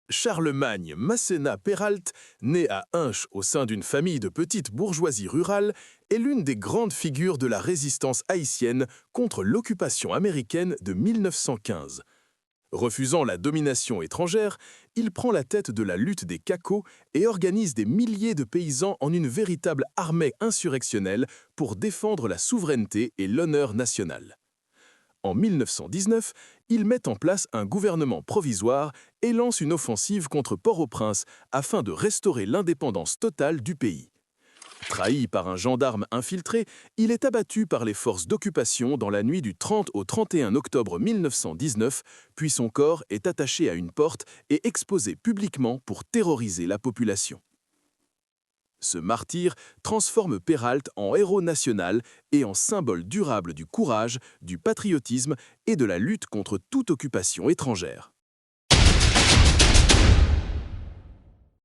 Charlemagne Masséna Peralt, né à Hinche au sein d'une famille de petite bourgeoisie rurale, est l'une des grandes figures de la résistance haïtienne contre l'occupation américaine de 1915. Refusant la domination étrangère, il prend la tête de la lutte des Cacos et organise des milliers de paysans en une véritable armée insurrectionnelle pour défendre la souveraineté et l'honneur national. En 1919, il met en place un gouvernement provisoire et lance une offensive contre Port-au-Prince afin de restaurer l'indépendance totale du pays. Trahi par un gendarme infiltré, il est abattu par les forces d'occupation dans la nuit du 30 au 31 octobre 1919, puis son corps est attaché à une porte et exposé publiquement pour terroriser la population. Ce martyre transforme Peralt en héros national et en symbole durable du courage, du patriotisme et de la lutte contre toute occupation étrangère.